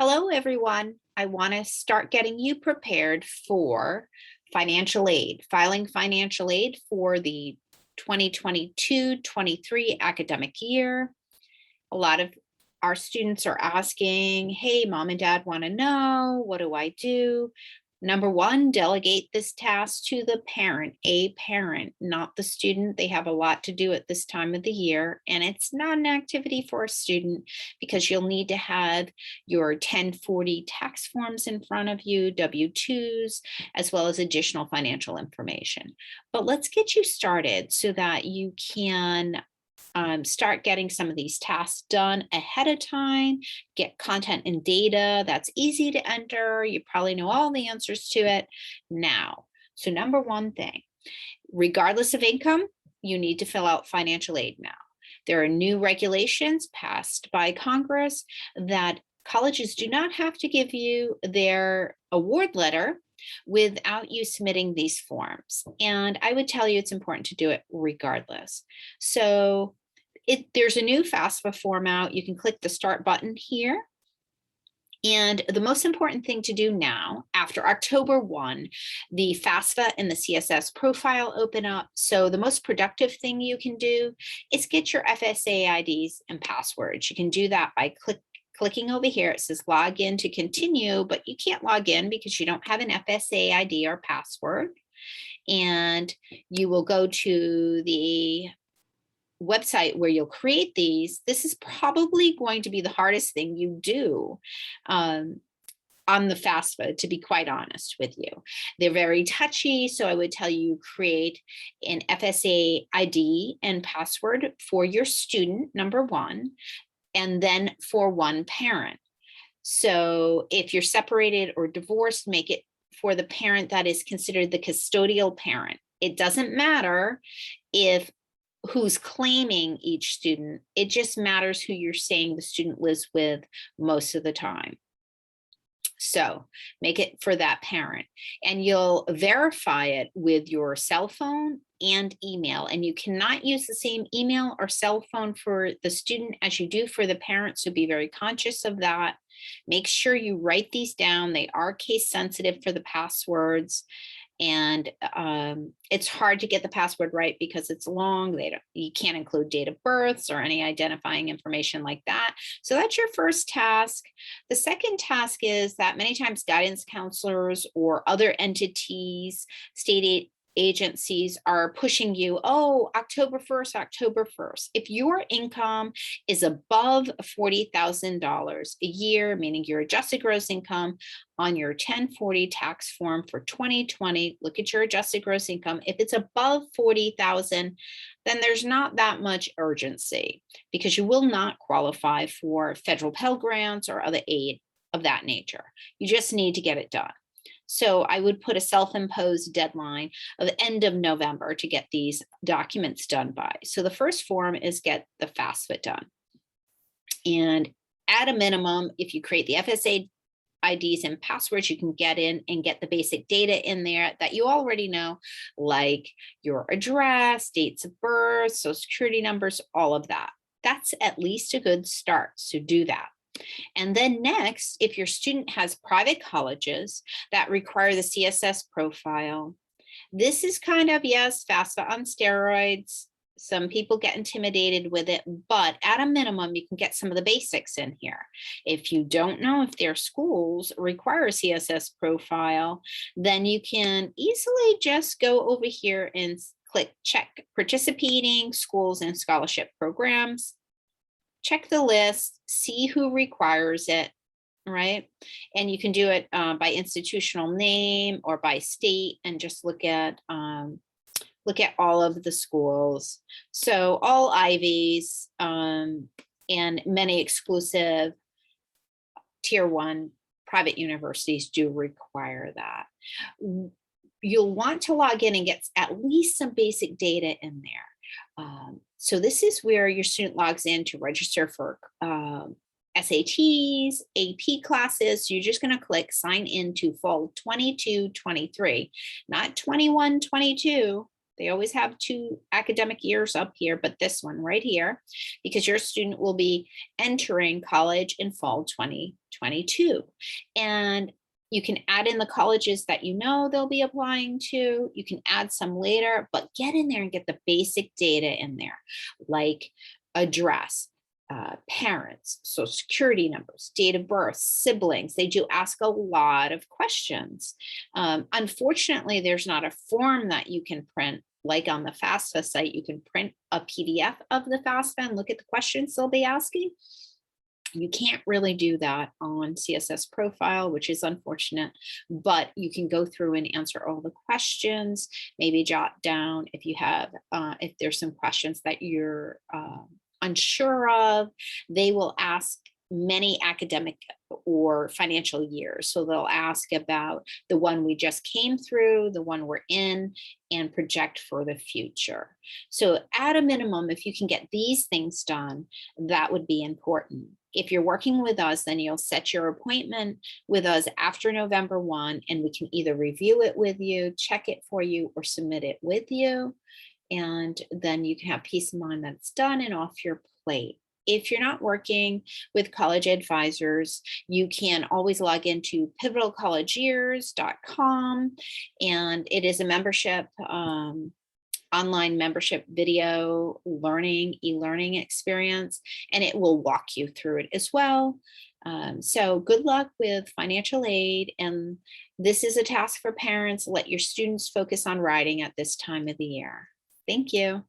Hello, everyone. I want to start getting you prepared for financial aid, filing financial aid for the 2022-23 academic year. A lot of our students are asking, hey, mom and dad want to know, what do I do? Number one, delegate this task to the parent, a parent, not the student. They have a lot to do at this time of the year, and it's not an activity for a student because you'll need to have your 1040 tax forms in front of you, W-2s, as well as additional financial information. But let's get you started so that you can start getting some of these tasks done ahead of time, get content and data that's easy to enter. You probably know all the answers to it now. So number one thing, regardless of income, you need to fill out financial aid now. There are new regulations passed by Congress that colleges do not have to give you their award letter without you submitting these forms. And I would tell you it's important to do it regardless. So there's a new FAFSA form out. You can click the start button here. And the most important thing to do now, after October 1, the FAFSA and the CSS profile open up. So the most productive thing you can do is get your FSA IDs and passwords. You can do that by clicking over here. It says log in to continue, but you can't log in because you don't have an FSA ID or password. And you will go to the website where you'll create these. This is probably going to be the hardest thing you do on the FAFSA, to be quite honest with you. They're very touchy, so I would tell you create an FSA ID and password for your student, number one, and then for one parent. So if you're separated or divorced, make it for the parent that is considered the custodial parent. It doesn't matter if who's claiming each student, it just matters who you're saying the student lives with most of the time. So make it for that parent, and you'll verify it with your cell phone and email. And you cannot use the same email or cell phone for the student as you do for the parent. So be very conscious of that. Make sure you write these down. They are case sensitive for the passwords. And it's hard to get the password right because it's long. You can't include date of births or any identifying information like that. So that's your first task. The second task is that many times guidance counselors or other entities, state agencies are pushing you, oh, October 1st, October 1st. If your income is above $40,000 a year, meaning your adjusted gross income on your 1040 tax form for 2020, look at your adjusted gross income. If it's above 40,000, then there's not that much urgency because you will not qualify for federal Pell Grants or other aid of that nature. You just need to get it done. So I would put a self-imposed deadline of the end of November to get these documents done by. So the first form is get the FAFSA done. And at a minimum, if you create the FSA IDs and passwords, you can get in and get the basic data in there that you already know, like your address, dates of birth, social security numbers, all of that. That's at least a good start. So do that. And then next, if your student has private colleges that require the CSS profile, this is kind of, yes, FAFSA on steroids. Some people get intimidated with it, but at a minimum, you can get some of the basics in here. If you don't know if their schools require a CSS profile, then you can easily just go over here and click check participating schools and scholarship programs. Check the list, see who requires it, right? And you can do it by institutional name or by state, and just look at all of the schools. So all Ivies and many exclusive tier 1 private universities do require that. You'll want to log in and get at least some basic data in there. So this is where your student logs in to register for SATs, AP classes. So you're just going to click sign in to fall 22-23, not 21-22. They always have 2 academic years up here, but this one right here, because your student will be entering college in fall 2022. And you can add in the colleges that you know they'll be applying to. You can add some later, but get in there and get the basic data in there, like address, parents, social security numbers, date of birth, siblings. They do ask a lot of questions. Unfortunately, there's not a form that you can print like on the FAFSA site. You can print a PDF of the FAFSA and look at the questions they'll be asking. You can't really do that on CSS Profile, which is unfortunate, but you can go through and answer all the questions, maybe jot down if you have, if there's some questions that you're unsure of. They will ask many academic or financial years. So they'll ask about the one we just came through, the one we're in, and project for the future. So at a minimum, if you can get these things done, that would be important. If you're working with us, then you'll set your appointment with us after November 1, and we can either review it with you, check it for you, or submit it with you. And then you can have peace of mind that it's done and off your plate. If you're not working with college advisors, you can always log into pivotalcollegeyears.com, and it is a membership, online membership video learning, e-learning experience, and it will walk you through it as well. So good luck with financial aid. And this is a task for parents. Let your students focus on writing at this time of the year. Thank you.